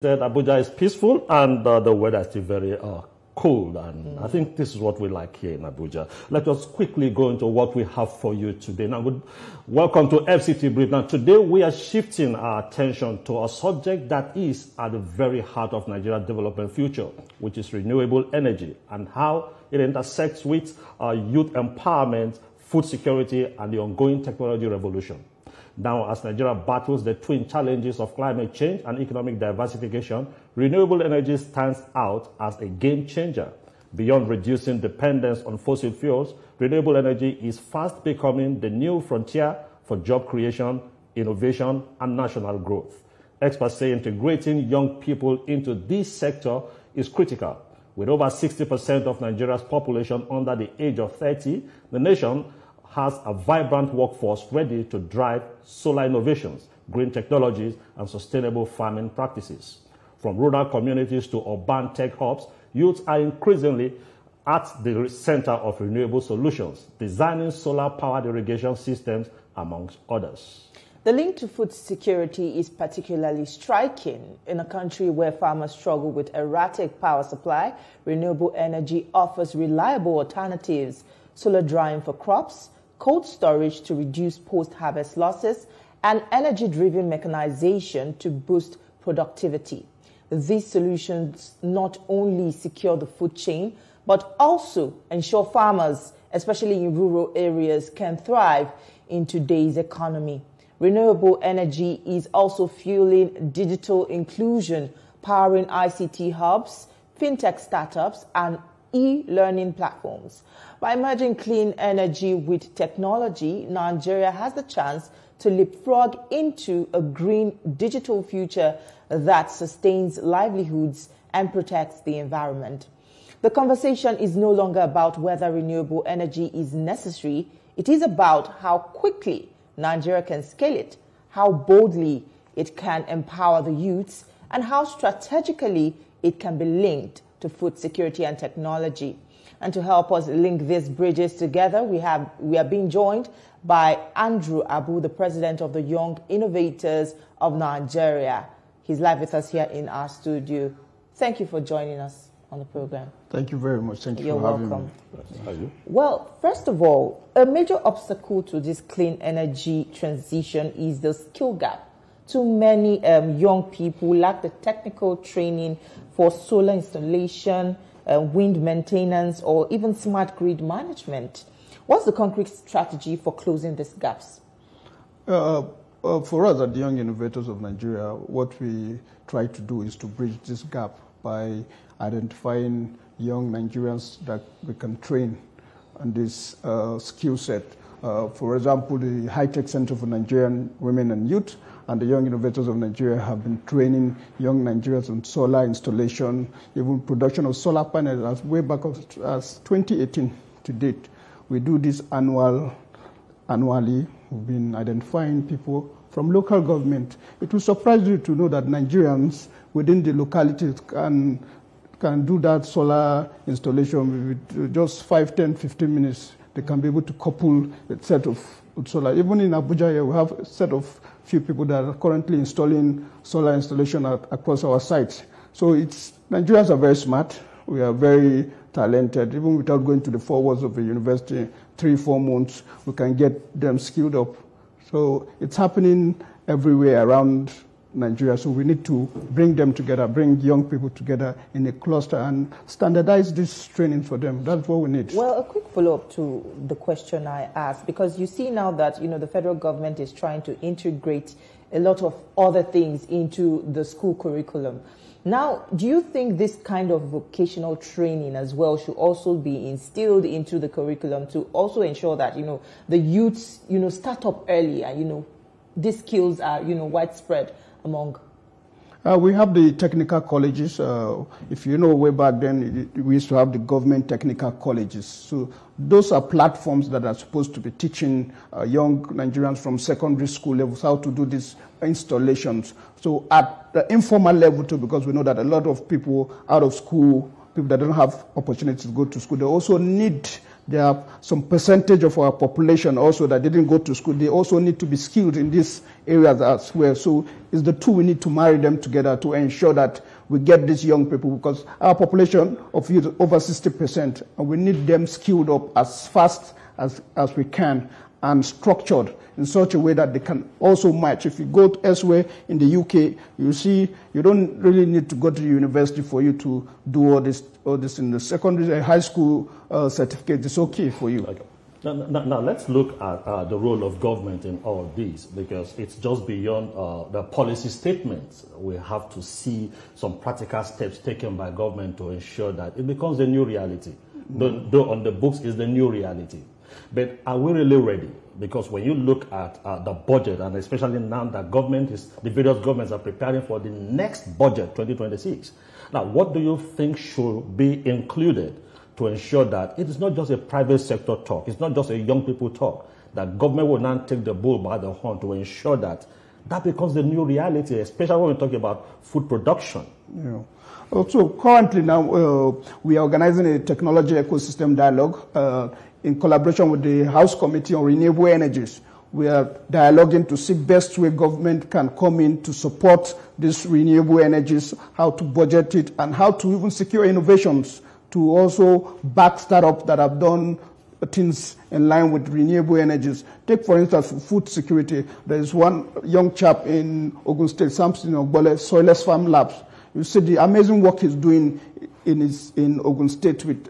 That Abuja is peaceful and the weather is still very cold, and I think this is what we like here in Abuja. Let us quickly go into what we have for you today. Now, welcome to FCT Brief. Now, today we are shifting our attention to a subject that is at the very heart of Nigeria's development future, which is renewable energy and how it intersects with youth empowerment, food security, and the ongoing technology revolution. Now, as Nigeria battles the twin challenges of climate change and economic diversification, renewable energy stands out as a game changer. Beyond reducing dependence on fossil fuels, renewable energy is fast becoming the new frontier for job creation, innovation, and national growth. Experts say integrating young people into this sector is critical. With over 60% of Nigeria's population under the age of 30, the nation has a vibrant workforce ready to drive solar innovations, green technologies, and sustainable farming practices. From rural communities to urban tech hubs, youths are increasingly at the center of renewable solutions, designing solar-powered irrigation systems, amongst others. The link to food security is particularly striking. In a country where farmers struggle with erratic power supply, renewable energy offers reliable alternatives: solar drying for crops, cold storage to reduce post-harvest losses, and energy-driven mechanization to boost productivity. These solutions not only secure the food chain, but also ensure farmers, especially in rural areas, can thrive in today's economy. Renewable energy is also fueling digital inclusion, powering ICT hubs, fintech startups, and e-learning platforms. By merging clean energy with technology, Nigeria has the chance to leapfrog into a green digital future that sustains livelihoods and protects the environment. The conversation is no longer about whether renewable energy is necessary. It is about how quickly Nigeria can scale it, how boldly it can empower the youths, and how strategically it can be linked to food security and technology. And to help us link these bridges together, we are being joined by Andrew Abu, the president of the Young Innovators of Nigeria. He's live with us here in our studio. Thank you for joining us on the program. Thank you very much. Thank you You're for having welcome. me. Are you? Well, first of all, a major obstacle to this clean energy transition is the skill gap. Too many young people lack the technical training for solar installation, wind maintenance, or even smart grid management. What's the concrete strategy for closing these gaps? For us at the Young Innovators of Nigeria, what we try to do is to bridge this gap by identifying young Nigerians that we can train on this skill set. For example, the High-Tech Center for Nigerian Women and Youth and the Young Innovators of Nigeria have been training young Nigerians on solar installation, even production of solar panels as way back as 2018 to date. We do this annually. We've been identifying people from local government. It will surprise you to know that Nigerians within the localities can do that solar installation with just 5, 10, 15 minutes. They can be able to couple a set of solar. Even in Abuja here, we have a set of few people that are currently installing solar installation across our sites. So Nigerians are very smart. We are very talented. Even without going to the 4 walls of a university, 3-4 months, we can get them skilled up. So it's happening everywhere around Nigeria. So we need to bring them together, bring young people together in a cluster and standardize this training for them. That's what we need. Well, a quick follow-up to the question I asked, because you see now that, the federal government is trying to integrate a lot of other things into the school curriculum. Now, do you think this kind of vocational training as well should also be instilled into the curriculum to also ensure that, the youths, start up early and, these skills are, widespread among? We have the technical colleges. If you know, way back then, we used to have the government technical colleges. So those are platforms that are supposed to be teaching young Nigerians from secondary school levels how to do these installations. So at the informal level too, because we know that a lot of people out of school, people that don't have opportunities to go to school, they also need There are some percentage of our population also that didn't go to school. They also need to be skilled in these areas as well. So it's the two, we need to marry them together to ensure that we get these young people, because our population of youth is over 60%, and we need them skilled up as fast as we can and structured in such a way that they can also match. If you go elsewhere in the UK, you see you don't really need to go to university for you to do all this in the secondary, high school certificate. It's okay for you. Okay. Now let's look at the role of government in all this, because it's just beyond the policy statements. We have to see some practical steps taken by government to ensure that it becomes a new reality. Though on the books is the new reality. But are we really ready? Because when you look at the budget, and especially now that the various governments are preparing for the next budget, 2026. Now, what do you think should be included to ensure that it is not just a private sector talk, it's not just a young people talk, that government will now take the bull by the horn to ensure that that becomes the new reality, especially when we're talking about food production? Yeah. So currently now, we are organizing a technology ecosystem dialogue in collaboration with the House Committee on Renewable Energies. We are dialoguing to see best way government can come in to support these renewable energies, how to budget it, and how to even secure innovations to also back startups that have done things in line with renewable energies. Take, for instance, food security. There is one young chap in Ogun State, Samson Ogbole, Soilless Farm Labs. You see the amazing work he's doing in Ogun State with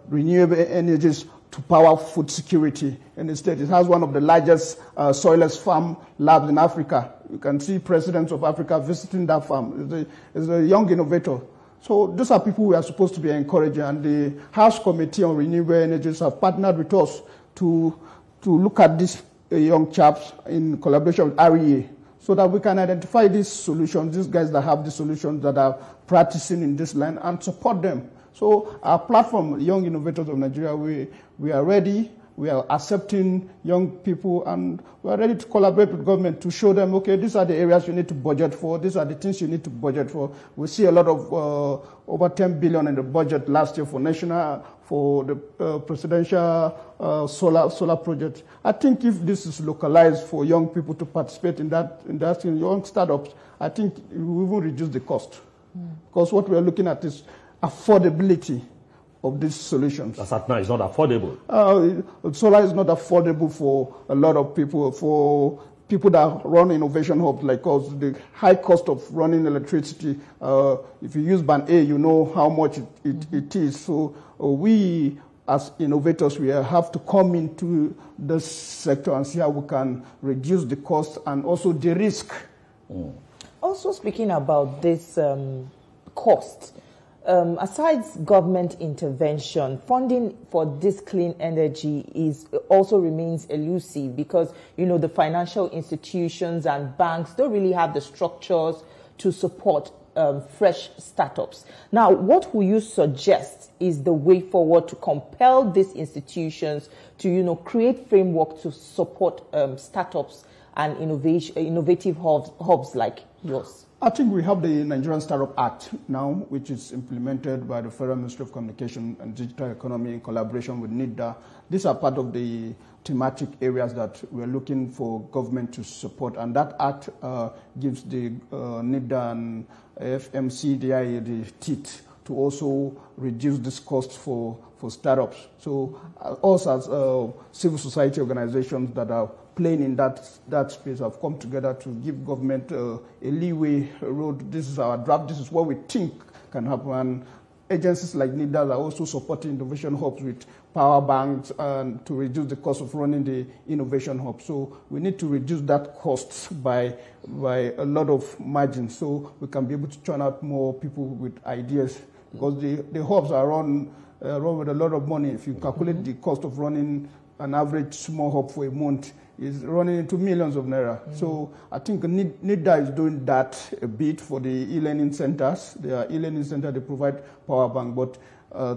renewable energies to power food security in the state. It has one of the largest soilless farm labs in Africa. You can see presidents of Africa visiting that farm. It's a young innovator. So these are people we are supposed to be encouraging, and the House Committee on Renewable Energies have partnered with us to look at these young chaps in collaboration with REA, so that we can identify these solutions, these guys that have the solutions that are practicing in this line, and support them. So our platform, Young Innovators of Nigeria, we are ready. We are accepting young people, and we are ready to collaborate with government to show them, okay, these are the areas you need to budget for. These are the things you need to budget for. We see a lot of over 10 billion in the budget last year for the presidential solar project. I think if this is localized for young people to participate in young startups, I think it will even reduce the cost. Because what we are looking at is affordability of these solutions. As at now, it's not affordable. Solar is not affordable for a lot of people. For people that run innovation hubs like us, the high cost of running electricity, if you use band A, you know how much it is. So we, as innovators, we have to come into this sector and see how we can reduce the cost and also the risk. Also speaking about this cost, aside government intervention, funding for this clean energy also remains elusive, because the financial institutions and banks don't really have the structures to support fresh startups. Now, what will you suggest is the way forward to compel these institutions to create framework to support startups and innovative hubs like yours? I think we have the Nigerian Startup Act now, which is implemented by the Federal Ministry of Communication and Digital Economy in collaboration with NIDA. These are part of the thematic areas that we're looking for government to support. And that act gives the NIDA and FMCDIA the teeth to also reduce this cost for startups. So us as civil society organizations that are playing in that space have come together to give government a leeway road. This is our draft. This is what we think can happen. And agencies like NIDA are also supporting innovation hubs with power banks and to reduce the cost of running the innovation hub. So we need to reduce that cost by a lot of margin, so we can be able to churn out more people with ideas. Because the hubs are run with a lot of money. If you calculate the cost of running an average small hub for a month, is running into millions of naira. So I think NIDA is doing that a bit for the e-learning centers. There are e-learning centers, they provide power bank, but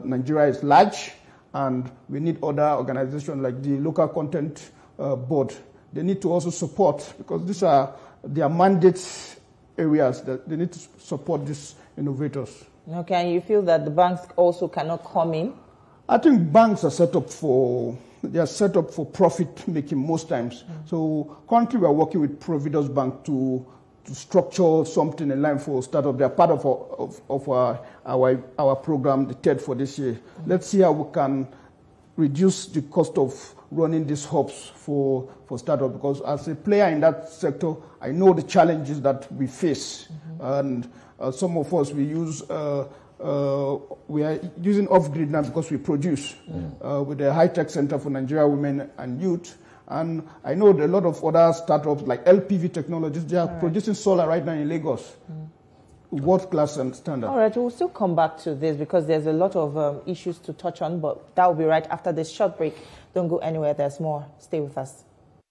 Nigeria is large, and we need other organizations like the Local Content Board. They need to also support, because these are their mandate areas that they need to support these innovators. Okay, and you feel that the banks also cannot come in? I think banks are set up for profit making most times. So currently we are working with Providence Bank to structure something in line for startup. They are part of our program, the TED for this year. Let's see how we can reduce the cost of running these hubs for startup, because as a player in that sector, I know the challenges that we face. And some of us, we are using off-grid now because we produce with the high-tech center for Nigeria women and youth. And I know there are a lot of other startups like LPV Technologies. They are producing solar right now in Lagos. World-class and standard. All right, we'll still come back to this because there's a lot of issues to touch on, but that will be right after this short break. Don't go anywhere. There's more. Stay with us.